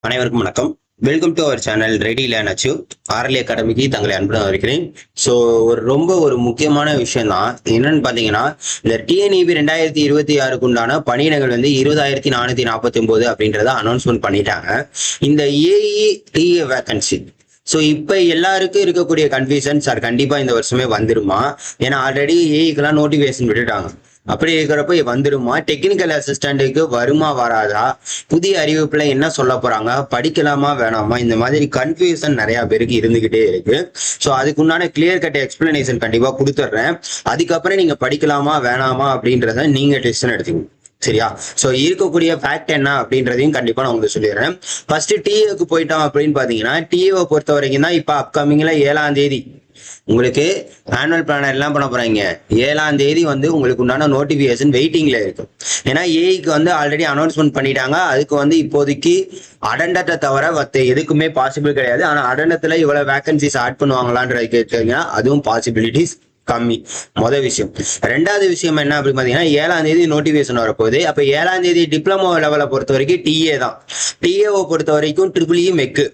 அனைவருக்கும் வணக்கம். Welcome to our channel ready learn achieve RLA அகாடமிக்கு தங்களை அன்புடன் இருக்கிறேன். ஸோ ஒரு முக்கியமான விஷயம் தான் என்னன்னு பார்த்தீங்கன்னா, இந்த டிஎன்இபி 2026 உண்டான பணியிடங்கள் வந்து 20,449 அப்படின்றத அனௌன்ஸ்மெண்ட் பண்ணிட்டாங்க. இந்த ஏஇ டிஏ வேகன்சி. ஸோ இப்போ எல்லாருக்கும் இருக்கக்கூடிய கன்ஃபியூஷன், சார் கண்டிப்பா இந்த வருஷமே வந்துருமா? ஏன்னா ஆல்ரெடி ஏஇக்கெல்லாம் நோட்டிஃபிகேஷன் விட்டுட்டாங்க. அப்படி இருக்கிறப்ப வந்துருமா? டெக்னிக்கல் அசிஸ்டண்ட்டுக்கு வருமா வராதா? புதிய அறிவிப்புல என்ன சொல்ல போறாங்க? படிக்கலாமா வேணாமா? இந்த மாதிரி கன்ஃபியூஷன் நிறைய பேருக்கு இருந்துகிட்டே இருக்கு. ஸோ அதுக்குண்டான கிளியர் கட் எக்ஸ்பிளனேஷன் கண்டிப்பா கொடுத்துட்றேன். அதுக்கப்புறம் நீங்க படிக்கலாமா வேணாமா அப்படின்றத நீங்க டெசிஷன் எடுத்துக்கணும். சரியா? சோ இருக்கக்கூடிய ஃபேக்ட் என்ன அப்படின்றதையும் கண்டிப்பா நான் உங்களுக்கு சொல்லிடுறேன். ஃபர்ஸ்ட் டிஏக்கு போயிட்டோம் அப்படின்னு பாத்தீங்கன்னா, டிஏவை பொறுத்த வரைக்கும் தான் இப்ப அப்கமிங்ல 7ஆம் தேதி உங்களுக்கு ஆனுவல் பிளானர் எல்லாம் பண்ண போறாங்க. 7ஆம் தேதி வந்து உங்களுக்கு உண்டான நோட்டிபிகேஷன் வெயிட்டிங்ல இருக்கு. ஏன்னா ஏஐக்கு வந்து ஆல்ரெடி அனௌன்ஸ்மெண்ட் பண்ணிட்டாங்க. அதுக்கு வந்து இப்போதைக்கு அடண்டத்தை தவிர மற்ற எதுக்குமே பாசிபிள் கிடையாது. ஆனா அடண்டத்துல இவ்வளவு வேகன்சிஸ் ஆட் பண்ணுவாங்களான்றது கேட்டீங்கன்னா அதுவும் பாசிபிலிட்டிஸ் கம்மி. முதல் விஷயம். ரெண்டாவது விஷயம் என்ன அப்படின்னு பாத்தீங்கன்னா, 7ஆம் தேதி நோட்டிபிகேஷன் வரப்போகுது. அப்ப 7ஆம் தேதி டிப்ளமோ லெவலை பொறுத்த வரைக்கும் டிஏ தான். டிஏவை பொறுத்த வரைக்கும் ட்ரிபிள் மெக்கு.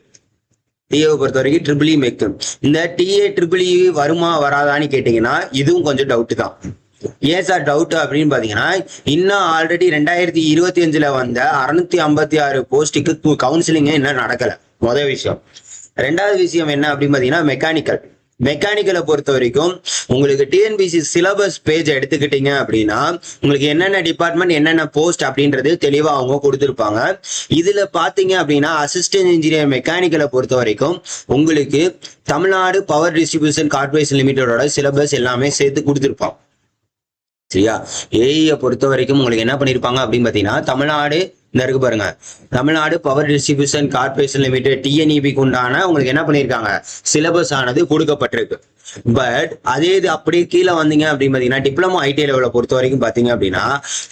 டிஏவை பொறுத்த வரைக்கும் ட்ரிபிள் மெக்கு. இந்த டிஏ ட்ரிபிள் வருமா வராதான்னு கேட்டீங்கன்னா இதுவும் கொஞ்சம் டவுட் தான். ஏன் சார் டவுட் அப்படின்னு பாத்தீங்கன்னா, இன்னும் ஆல்ரெடி 2025 வந்த 656 போஸ்டுக்கு கவுன்சிலிங்கே இன்னும் நடக்கல. முதல் விஷயம். ரெண்டாவது விஷயம் என்ன அப்படின்னு பாத்தீங்கன்னா, மெக்கானிக்கலை பொறுத்த வரைக்கும் உங்களுக்கு டிஎன்பிசி சிலபஸ் பேஜ் எடுத்துக்கிட்டீங்க அப்படின்னா உங்களுக்கு என்னென்ன டிபார்ட்மெண்ட் என்னென்ன போஸ்ட் அப்படின்றது தெளிவா அவங்க கொடுத்துருப்பாங்க. இதுல பாத்தீங்க அப்படின்னா அசிஸ்டன்ட் இன்ஜினியர் மெக்கானிக்கலை பொறுத்த வரைக்கும் உங்களுக்கு தமிழ்நாடு பவர் டிஸ்ட்ரிபியூஷன் கார்பரேஷன் லிமிடெடோட சிலபஸ் எல்லாமே சேர்த்து கொடுத்துருப்பாங்க. சரியா? ஏஐயை பொறுத்த வரைக்கும் உங்களுக்கு என்ன பண்ணிருப்பாங்க அப்படின்னு பாத்தீங்கன்னா, தமிழ்நாடு இந்த இருக்கு பாருங்க, Tamil Nadu power distribution corporation limited டிஎன்இபிக்கு உண்டான உங்களுக்கு என்ன பண்ணிருக்காங்க, சிலபஸ் ஆனது கொடுக்கப்பட்டிருக்கு. பட் அதே இது அப்படியே கீழே வந்தீங்க அப்படின்னு பாத்தீங்கன்னா, டிப்ளமோ ஐடி லெவலை பொறுத்த வரைக்கும் பாத்தீங்க அப்படின்னா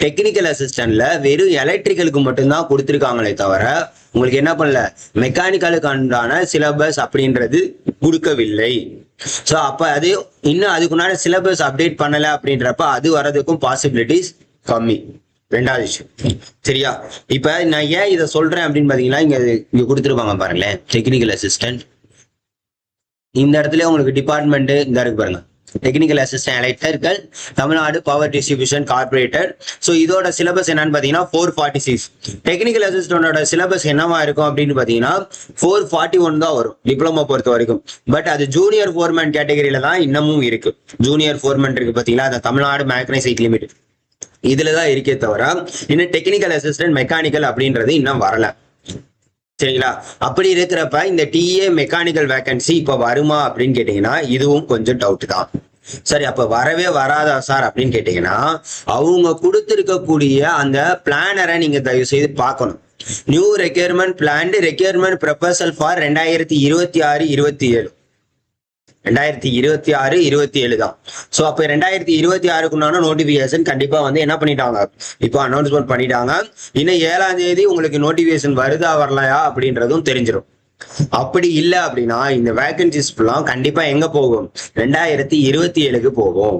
டெக்னிக்கல் அசிஸ்டன்ட்ல வெறும் எலக்ட்ரிக்கலுக்கு மட்டும்தான் கொடுத்துருக்காங்களே தவிர உங்களுக்கு என்ன பண்ணல, மெக்கானிக்கலுக்கு உண்டான சிலபஸ் அப்படின்றது கொடுக்கவில்லை. ஸோ அப்ப அது இன்னும் அதுக்குண்டான சிலபஸ் அப்டேட் பண்ணல அப்படின்றப்ப அது வர்றதுக்கும் பாசிபிலிட்டிஸ் கம்மி. ரெண்டாவது விஷயம். சரியா? இப்ப நான் ஏன் இதை சொல்றேன் அப்படின்னு பாத்தீங்கன்னா, இங்க கொடுத்துருப்பாங்க பாருங்களேன், டெக்னிக்கல் அசிஸ்டன்ட். இந்த இடத்துல உங்களுக்கு டிபார்ட்மெண்ட் இந்த இருக்கு பாருங்க, technical assistant electrical Tamil Nadu power distribution carburettor. So இதோட சிலபஸ் என்னன்னு பாத்தீங்கன்னா 446. டெக்னிக்கல் அசிஸ்டன்டோட சிலபஸ் என்னவா இருக்கும் அப்படின்னு பாத்தீங்கன்னா 441 தான் வரும் டிப்ளமோ பொறுத்த வரைக்கும். பட் அது ஜூனியர் ஃபோர்மேன் கேட்டகரியில தான் இன்னமும் இருக்கு. ஜூனியர் ஃபோர்மேன் இருக்கு பாத்தீங்களா, அது தமிழ்நாடு மேக்னைசைட் லிமிடெட் இதுலதான் இருக்கே தவிர இன்னும் டெக்னிக்கல் அசிஸ்டன்ட் மெக்கானிக்கல் அப்படின்றது இன்னும் வரல. சரிங்களா? அப்படி இருக்கிறப்ப இந்த டிஏ மெக்கானிக்கல் வேகன்சி இப்ப வருமா அப்படின்னு கேட்டீங்கன்னா இதுவும் கொஞ்சம் டவுட் தான். சரி, அப்ப வரவே வராதா சார் அப்படின்னு கேட்டீங்கன்னா, அவங்க கொடுத்திருக்கக்கூடிய அந்த பிளானரை நீங்க தயவு செய்து பார்க்கணும். New requirement plan requirement proposal for 2026-27 2026-27 தான். சோ அப்ப 2026 நோட்டிபிகேஷன் கண்டிப்பா வந்து என்ன பண்ணிட்டாங்க, இப்போ அனௌன்ஸ்மெண்ட் பண்ணிட்டாங்க. இன்னும் 7ஆம் தேதி உங்களுக்கு நோட்டிபிகேஷன் வருதா வரலையா அப்படின்றதும் தெரிஞ்சிடும். அப்படி இல்லை அப்படின்னா இந்த வேகன்சிஸ் எல்லாம் கண்டிப்பா எங்க போகும், 2027க்கு போகும்.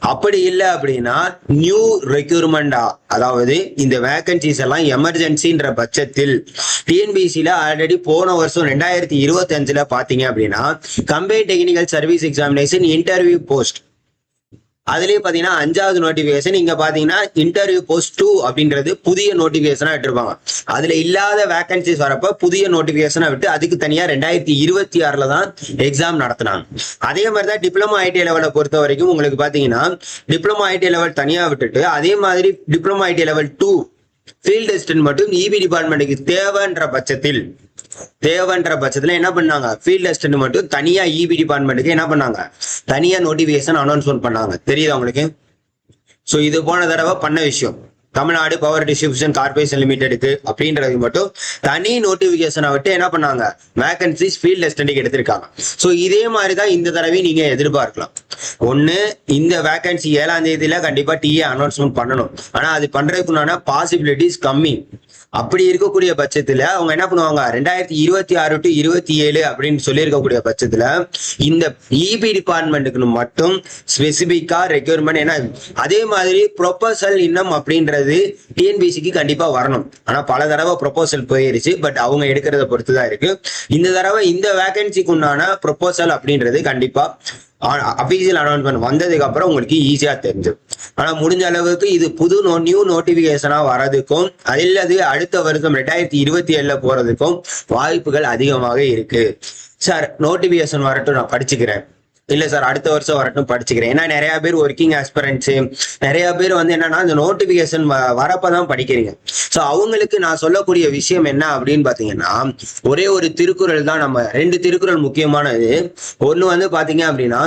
அப்படி இல்லை அப்படின்னா நியூ ரெக்யூர்மெண்டா, அதாவது இந்த வேகன்சிஸ் எல்லாம் எமர்ஜென்சின்ற பட்சத்தில் டிஎன்பிசில ஆல்ரெடி போன வருஷம் 2025 பாத்தீங்க அப்படின்னா combined technical service examination interview post, அதுலயே பாத்தீங்கன்னா 5வது நோட்டிபிகேஷன். இங்க பாத்தீங்கன்னா இன்டர்வியூ போஸ்ட் 2 அப்படின்றது புதிய நோட்டிபிகேஷனா எடுத்திருப்பாங்க. அதுல இல்லாத வேகன்சிஸ் வரப்ப புதிய நோட்டிபிகேஷனா விட்டு அதுக்கு தனியா 2026 தான் எக்ஸாம் நடத்தினாங்க. அதே மாதிரிதான் டிப்ளமோ ஐடி லெவலை பொறுத்த வரைக்கும் உங்களுக்கு பாத்தீங்கன்னா டிப்ளமோ ஐடி லெவல் தனியா விட்டுட்டு அதே மாதிரி diploma ID level 2 field assistant மட்டும் இபி டிபார்ட்மெண்ட்டுக்கு தேவைன்ற பட்சத்துல என்ன பண்ணாங்க, ஃபீல்ட் அசிஸ்டன்ட் மட்டும் தனியா இபி டிபார்ட்மெண்ட்டுக்கு என்ன பண்ணாங்க, தனியா நோட்டிபிகேஷன் அனௌன்ஸ்மெண்ட் பண்ணாங்க. தெரியுதா உங்களுக்கு? சோ இது போன தடவை பண்ண விஷயம். தமிழ்நாடு பவர் டிஸ்ட்ரிபியூஷன் கார்பரேஷன் லிமிடெடுக்கு அப்படின்றது மட்டும் தனி நோட்டிபிகேஷனை விட்டு என்ன பண்ணாங்க, வேகன்சிஸ் ஃபீல்ட் அசிஸ்டன்ட்க்கு எடுத்திருக்காங்க. சோ இதே மாதிரிதான் இந்த தடவை நீங்க எதிர்பார்க்கலாம். ஒண்ணு, இந்த வேகன்சி 7ஆம் தேதியில கண்டிப்பா டிஏ அனௌன்ஸ்மெண்ட் பண்ணணும். ஆனா அது பண்றதுக்குண்டான பாசிபிலிட்டிஸ் கம்மி. அப்படி இருக்கக்கூடிய பட்சத்துல அவங்க என்ன பண்ணுவாங்க, 2026 டு 27 அப்படின்னு சொல்லி இருக்கக்கூடிய பட்சத்துல இந்த இபி டிபார்ட்மெண்ட்டுக்கு மட்டும் ஸ்பெசிபிக்கா ரெக்யூர்மெண்ட். ஏன்னா அதே மாதிரி ப்ரொபோசல் இன்னும் அப்படின்றது டிஎன்பிசிக்கு கண்டிப்பா வரணும். ஆனா பல தடவை ப்ரொபோசல் போயிருச்சு, பட் அவங்க எடுக்கிறத பொறுத்துதான் இருக்கு. இந்த தடவை இந்த வேகன்சிக்கு உண்டான ப்ரொபோசல் அப்படின்றது கண்டிப்பா அபிஷியல் அனௌன்ஸ்மெண்ட் வந்ததுக்கு அப்புறம் உங்களுக்கு ஈஸியா தெரிஞ்சிடும். ஆனா முடிஞ்ச அளவுக்கு இது புது நியூ நோட்டிபிகேஷனா வர்றதுக்கும் அல்லது அடுத்த வருஷம் 2027 போறதுக்கும் வாய்ப்புகள் அதிகமாக இருக்கு. சார் நோட்டிபிகேஷன் வரட்டும் நான் படிச்சுக்கிறேன், இல்ல சார் அடுத்த வருஷம் வரட்டும் படிச்சுக்கிறேன். ஏன்னா நிறைய பேர் ஒர்க்கிங் ஆஸ்பிரன்ஸ், நிறைய பேர் வந்து என்னன்னா இந்த நோட்டிபிகேஷன் வரப்பதான் படிக்கிறீங்க. ஸோ அவங்களுக்கு நான் சொல்லக்கூடிய விஷயம் என்ன அப்படின்னு பாத்தீங்கன்னா, ஒரே ஒரு திருக்குறள் தான், நம்ம 2 திருக்குறள் முக்கியமானது. ஒண்ணு வந்து பாத்தீங்க அப்படின்னா,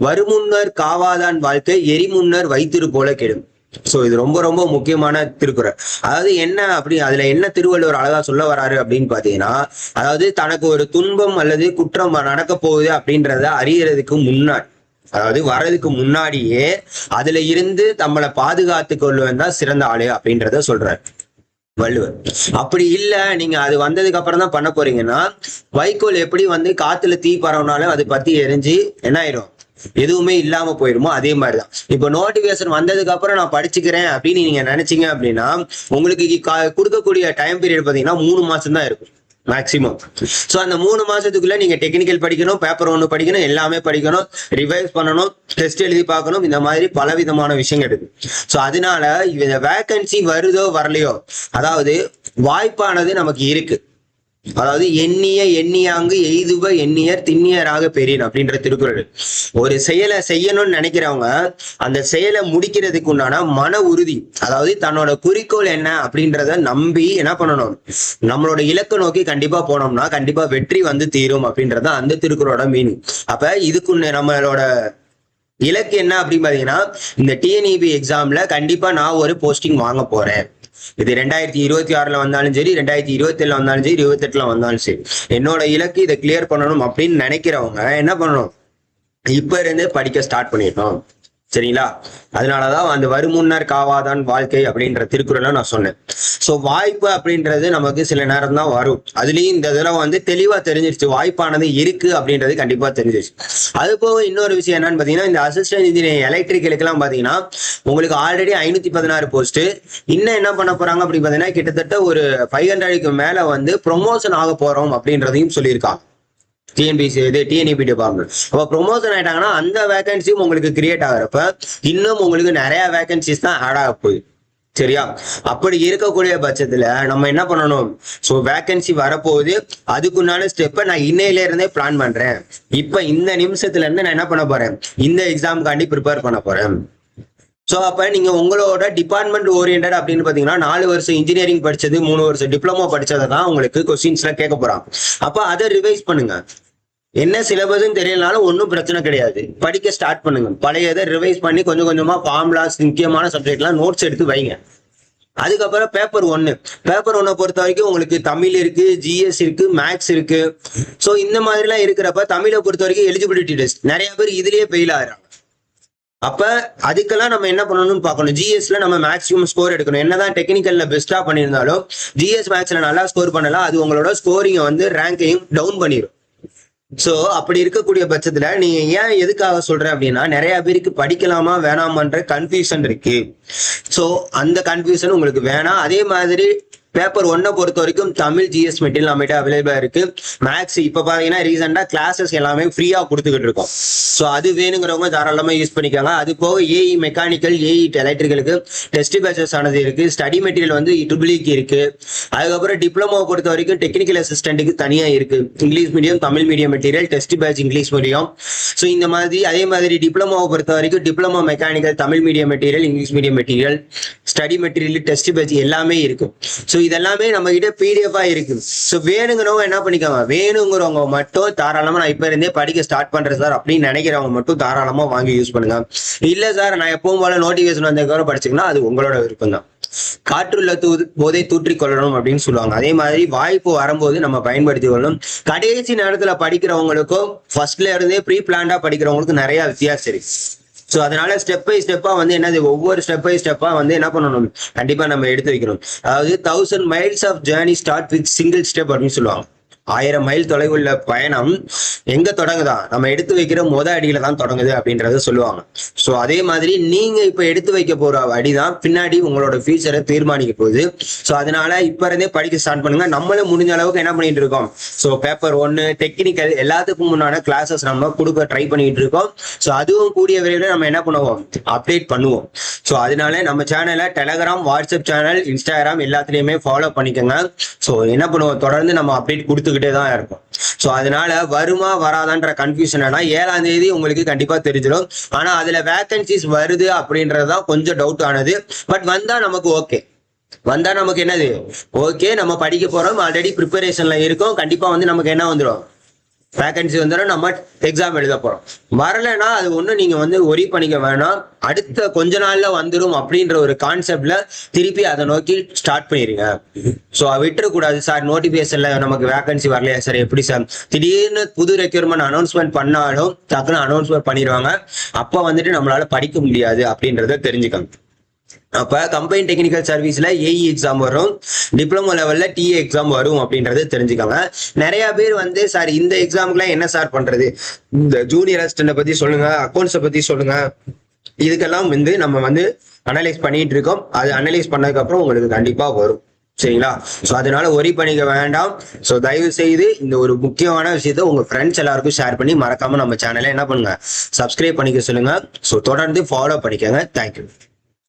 வருமுன்னர் காவாதான் வாழ்க்கை எரிமுன்னர் வைத்திரு போல கெடும். சோ இது ரொம்ப ரொம்ப முக்கியமான திருக்குறள். அதாவது என்ன அப்படி அதுல என்ன திருவள்ளுவர் அழகா சொல்ல வராரு அப்படின்னு பாத்தீங்கன்னா, அதாவது தனக்கு ஒரு துன்பம் அல்லது குற்றம் நடக்க போகுது அப்படின்றத அறியறதுக்கு முன்னாடி, அதாவது வர்றதுக்கு முன்னாடியே அதுல இருந்து நம்மளை பாதுகாத்து கொள்வன் தான் சிறந்த ஆளு அப்படின்றத சொல்றாரு வள்ளுவர். அப்படி இல்ல நீங்க அது வந்ததுக்கு அப்புறம் தான் பண்ண போறீங்கன்னா, வைக்கோல் எப்படி வந்து காத்துல தீ பரவனாலும் அதை பத்தி எரிஞ்சு என்ன ஆயிரும், எதுவுமே இல்லாம போயிருமோ அதே மாதிரிதான். இப்போ நோட்டிபிகேஷன் வந்ததுக்கு அப்புறம் நான் படிச்சுக்கிறேன் அப்படின்னு நீங்க நினைச்சீங்க அப்படின்னா, உங்களுக்கு கொடுக்கக்கூடிய டைம் பீரியட் பாத்தீங்கன்னா 3 மாசம் தான் இருக்கும் மேக்சிமம். சோ அந்த 3 மாசத்துக்குள்ள நீங்க டெக்னிக்கல் படிக்கணும், பேப்பர் 1 படிக்கணும், எல்லாமே படிக்கணும், ரிவைஸ் பண்ணணும், டெஸ்ட் எழுதி பார்க்கணும், இந்த மாதிரி பல விதமான விஷயங்கள் இருக்கு. சோ அதனால இந்த வேகன்சி வருதோ வரலையோ, அதாவது வாய்ப்பானது நமக்கு இருக்கு. அதாவது எண்ணிய எண்ணியாங்கு எய்துவ எண்ணியர் திண்ணியராக பெரியன் அப்படின்ற திருக்குறள். ஒரு செயலை செய்யணும்னு நினைக்கிறவங்க அந்த செயலை முடிக்கிறதுக்கு உண்டான மன உறுதி, அதாவது தன்னோட குறிக்கோள் என்ன அப்படின்றத நம்பி என்ன பண்ணணும், நம்மளோட இலக்கு நோக்கி கண்டிப்பா போனோம்னா கண்டிப்பா வெற்றி வந்து தீரும் அப்படின்றத அந்த திருக்குறளோட மீனிங். அப்ப இதுக்கு நம்மளோட இலக்கு என்ன அப்படின்னு பாத்தீங்கன்னா, இந்த டிஎன்இபி எக்ஸாம்ல கண்டிப்பா நான் ஒரு போஸ்டிங் வாங்க போறேன். இது 2026 வந்தாலும் சரி, 2027 வந்தாலும் சரி, 28 வந்தாலும் சரி, என்னோட இலக்கு இதை கிளியர் பண்ணணும் அப்படின்னு நினைக்கிறவங்க என்ன பண்ணணும், இப்ப இருந்தே படிக்க ஸ்டார்ட் பண்ணிடணும். சரிங்களா? அதனாலதான் அந்த வருமுன்னர் காவாதான் வாழ்க்கை அப்படின்ற திருக்குறளை நான் சொன்னேன். சோ வாய்ப்பு அப்படின்றது நமக்கு சில நேரம் தான் வரும். அதுலயும் இந்த தடவை வந்து தெளிவா தெரிஞ்சிருச்சு வாய்ப்பானது இருக்கு அப்படின்றது கண்டிப்பா தெரிஞ்சிருச்சு. அது போக இன்னொரு விஷயம் என்னன்னு பாத்தீங்கன்னா, இந்த அசிஸ்டன்ட் இன்ஜினியரிங் எலக்ட்ரிக்கலுக்கு எல்லாம் பாத்தீங்கன்னா உங்களுக்கு ஆல்ரெடி 516 போஸ்ட். இன்னும் என்ன பண்ண போறாங்க அப்படின்னு பாத்தீங்கன்னா, கிட்டத்தட்ட ஒரு 500க்கு மேல வந்து ப்ரொமோஷன் ஆக போறோம் அப்படின்றதையும் சொல்லியிருக்காங்க டிஎன்பிசி இது டிஎன்இபி டிபார்ட்மெண்ட். அப்ப ப்ரொமோஷன் ஆயிட்டாங்கன்னா அந்த வேகன்சியும் உங்களுக்கு கிரியேட் ஆகிறப்ப இன்னும் உங்களுக்கு நிறைய வேகன்சிஸ் தான் ஆட் ஆக போகுது. சரியா? அப்படி இருக்கக்கூடிய பட்சத்துல நம்ம என்ன பண்ணணும், ஸோ வேகன்சி வரப்போகுது, அதுக்குண்டான ஸ்டெப்பை நான் இன்னையில இருந்தே பிளான் பண்றேன். இப்ப இந்த நிமிஷத்துல இருந்து நான் என்ன பண்ண போறேன், இந்த எக்ஸாமுக்காண்டி ப்ரிப்பேர் பண்ண போறேன். ஸோ அப்ப நீங்க உங்களோட டிபார்ட்மெண்ட் ஓரியன்ட் அப்படின்னு பாத்தீங்கன்னா 4 வருஷம் இன்ஜினியரிங் படிச்சது, 3 வருஷம் டிப்ளமோ படிச்சதை தான் உங்களுக்கு கொஸ்டின்ஸ்ல கேட்க போறாங்க. அப்ப அதை ரிவைஸ் பண்ணுங்க. என்ன சிலபஸ்ன்னு தெரியலனாலும் ஒன்றும் பிரச்சனை கிடையாது, படிக்க ஸ்டார்ட் பண்ணுங்க. பழையதை ரிவைஸ் பண்ணி கொஞ்சம் கொஞ்சமா ஃபார்முலாஸ் முக்கியமான சப்ஜெக்ட்லாம் நோட்ஸ் எடுத்து வைங்க. அதுக்கப்புறம் பேப்பர் 1 பொறுத்த வரைக்கும் உங்களுக்கு தமிழ் இருக்கு, ஜிஎஸ் இருக்கு, மேக்ஸ் இருக்கு. ஸோ இந்த மாதிரிலாம் இருக்கிறப்ப தமிழை பொறுத்த வரைக்கும் எலிஜிபிலிட்டி டெஸ்ட் நிறைய பேர் இதுலயே ஃபெயில் ஆகிறாங்க. அப்ப அதுக்கெல்லாம் நம்ம என்ன பண்ணணும்னு பார்க்கணும். ஜிஎஸ்ல நம்ம மேக்ஸிமம் ஸ்கோர் எடுக்கணும். என்னதான் டெக்னிக்கல்ல பெஸ்டா பண்ணியிருந்தாலும் ஜிஎஸ் மேக்ஸ்ல நல்லா ஸ்கோர் பண்ணலாம், அது உங்களோட ஸ்கோரிங்கை வந்து ரேங்கையும் டவுன் பண்ணிடும். சோ அப்படி இருக்கக்கூடிய பட்சத்துல நீங்க ஏன் எதுக்காக சொல்றேன் அப்படின்னா, நிறைய பேருக்கு படிக்கலாமா வேணாமான்ற கன்ஃபியூஷன் இருக்கு. சோ அந்த கன்ஃபியூஷன் உங்களுக்கு வேணாம். அதே மாதிரி பேப்பர் 1 பொறுத்த வரைக்கும் தமிழ் ஜிஎஸ் மெட்டீரியல் நம்மகிட்ட அவைலபிளா இருக்கு. மேக்ஸ் இப்ப பாத்தீங்கன்னா ரீசெண்டா கிளாஸஸ் எல்லாமே ஃப்ரீயா கொடுத்துக்கிட்டு இருக்கோம். ஸோ அது வேணுங்கிறவங்க தாராளமா யூஸ் பண்ணிக்காங்க. அது போக ஏஇ மெக்கானிக்கல், ஏஇ எலக்ட்ரிக்கலுக்கு டெஸ்ட் பேச்சஸ் ஆனது இருக்கு. ஸ்டடி மெட்டீரியல் வந்து ட்ரிபிள்இக்கு இருக்கு. அதுக்கப்புறம் டிப்ளமோ பொறுத்த வரைக்கும் டெக்னிக்கல் அசிஸ்டன்ட்டுக்கு தனியா இருக்கு. English medium, Tamil medium material, test batch English medium. So இந்த மாதிரி அதே மாதிரி டிப்ளமோவை பொறுத்த வரைக்கும் diploma mechanical, Tamil medium material, English medium material, study material, test batch எல்லாமே இருக்கு. ஸோ இதெல்லாமே நம்ம கிட்ட பிடிஎஃப் இருக்கு. ஸோ வேணுங்கிறவங்க என்ன பண்ணிக்காங்க, வேணுங்கிறவங்க மட்டும் தாராளமா நான் இப்ப இருந்தே படிக்க ஸ்டார்ட் பண்றேன் சார் அப்படின்னு நினைக்கிறவங்க மட்டும் தாராளமா வாங்கி யூஸ் பண்ணுங்க. இல்ல சார் நான் எப்பவும் போல நோட்டிபிகேஷன் வந்ததுக்கப்புறம் படிச்சுக்கணும், அது உங்களோட விருப்பம் தான். காற்றுள்ள போதை தூற்றிக் கொள்ளணும் அப்படின்னு சொல்லுவாங்க. அதே மாதிரி வாய்ப்பு வரும்போது நம்ம பயன்படுத்தி கொள்ளணும். கடைசி நேரத்துல படிக்கிறவங்களுக்கும் ஃபர்ஸ்ட்ல இருந்தே ப்ரீ பிளான்டா படிக்கிறவங்களுக்கும் நிறைய வித்தியாசம் இருக்கு. ஸோ அதனால ஸ்டெப் பை ஸ்டெப்பா வந்து என்னது ஒவ்வொரு ஸ்டெப் பை ஸ்டெப்பா வந்து என்ன பண்ணணும், கண்டிப்பா நம்ம எடுத்து வைக்கணும். அதாவது 1000 miles of journey start with single step அப்படின்னு சொல்லுவாங்க. 1000 மைல் தொலைவுள்ள பயணம் எங்க தொடங்குதா, நம்ம எடுத்து வைக்கிற அடியில தான் தொடங்குது அப்படின்றத சொல்லுவாங்க. ஸோ அதே மாதிரி நீங்க இப்ப எடுத்து வைக்க போற அடிதான் பின்னாடி உங்களோட ஃபியூச்சரை தீர்மானிக்க போகுது. ஸோ அதனால இப்ப இருந்தே படிக்க ஸ்டார்ட் பண்ணுங்க. நம்மளும் முடிஞ்ச அளவுக்கு என்ன பண்ணிட்டு இருக்கோம், ஸோ பேப்பர் 1 டெக்னிக்கல் எல்லாத்துக்கும் முன்னான கிளாஸஸ் நம்ம கொடுக்க ட்ரை பண்ணிட்டு இருக்கோம். ஸோ அதுவும் கூடிய விரைவில் நம்ம என்ன பண்ணுவோம், அப்டேட் பண்ணுவோம். ஸோ அதனால நம்ம சேனலை டெலகிராம், வாட்ஸ்அப் சேனல், இன்ஸ்டாகிராம் எல்லாத்துலயுமே ஃபாலோ பண்ணிக்கோங்க. ஸோ என்ன பண்ணுவோம், தொடர்ந்து நம்ம அப்டேட் கொடுத்துக்கிட்டே தான் இருக்கும். ஸோ அதனால வருமா வராதான்ற கன்ஃபியூஷன் 7ஆம் தேதி உங்களுக்கு கண்டிப்பா தெரிஞ்சிடும். ஆனா அதுல வேகன்சிஸ் வருது அப்படின்றதுதான் கொஞ்சம் டவுட் ஆனது. பட் வந்தா நமக்கு ஓகே, வந்தா நமக்கு என்னது ஓகே, நம்ம படிக்க போறோம், ஆல்ரெடி ப்ரிப்பரேஷன்ல இருக்கோம். கண்டிப்பா வந்து நமக்கு என்ன வந்துடும், வேகன்சி வந்துடும், நம்ம எக்ஸாம் எழுத போறோம். வரலைன்னா அது ஒன்றும் நீங்க வந்து ஒரி பண்ணிக்க வேணாம், அடுத்த கொஞ்ச நாள்ல வந்துடும் அப்படின்ற ஒரு கான்செப்ட்ல திருப்பி அதை நோக்கி ஸ்டார்ட் பண்ணிருங்க. ஸோ விட்டுறக்கூடாது. சார் நோட்டிபிகேஷன்ல நமக்கு வேகன்சி வரலையா சார், எப்படி சார், திடீர்னு புது ரெக்யூர்மெண்ட் அனௌன்ஸ்மெண்ட் பண்ணாலும் டக்குன்னு அனௌன்ஸ்மெண்ட் பண்ணிடுவாங்க. அப்போ வந்துட்டு நம்மளால படிக்க முடியாது அப்படின்றத தெரிஞ்சுக்கணும். அப்ப கம்பைன் டெக்னிக்கல் சர்வீஸ்ல ஏஇ எக்ஸாம் வரும், டிப்ளமோ லெவல்ல டிஏ எக்ஸாம் வரும் அப்படின்றத தெரிஞ்சுக்கோங்க. நிறைய பேர் வந்து சார் இந்த எக்ஸாமுக்குலாம் என்ன சார் பண்றது, இந்த ஜூனியர் அசிஸ்டன்ட் பத்தி சொல்லுங்க, அக்கௌண்ட்ஸை பத்தி சொல்லுங்க, இதுக்கெல்லாம் வந்து நம்ம வந்து அனலைஸ் பண்ணிட்டு இருக்கோம். அது அனலைஸ் பண்ணதுக்கு அப்புறம் உங்களுக்கு கண்டிப்பா வரும். சரிங்களா? ஸோ அதனால ஒரி பண்ணிக்க வேண்டாம். ஸோ தயவு செய்து இந்த ஒரு முக்கியமான விஷயத்த உங்க ஃப்ரெண்ட்ஸ் எல்லாருக்கும் ஷேர் பண்ணி மறக்காம நம்ம சேனலை என்ன பண்ணுங்க, சப்ஸ்கிரைப் பண்ணிக்க சொல்லுங்க. ஸோ தொடர்ந்து ஃபாலோ பண்ணிக்கோங்க. தேங்க்யூ.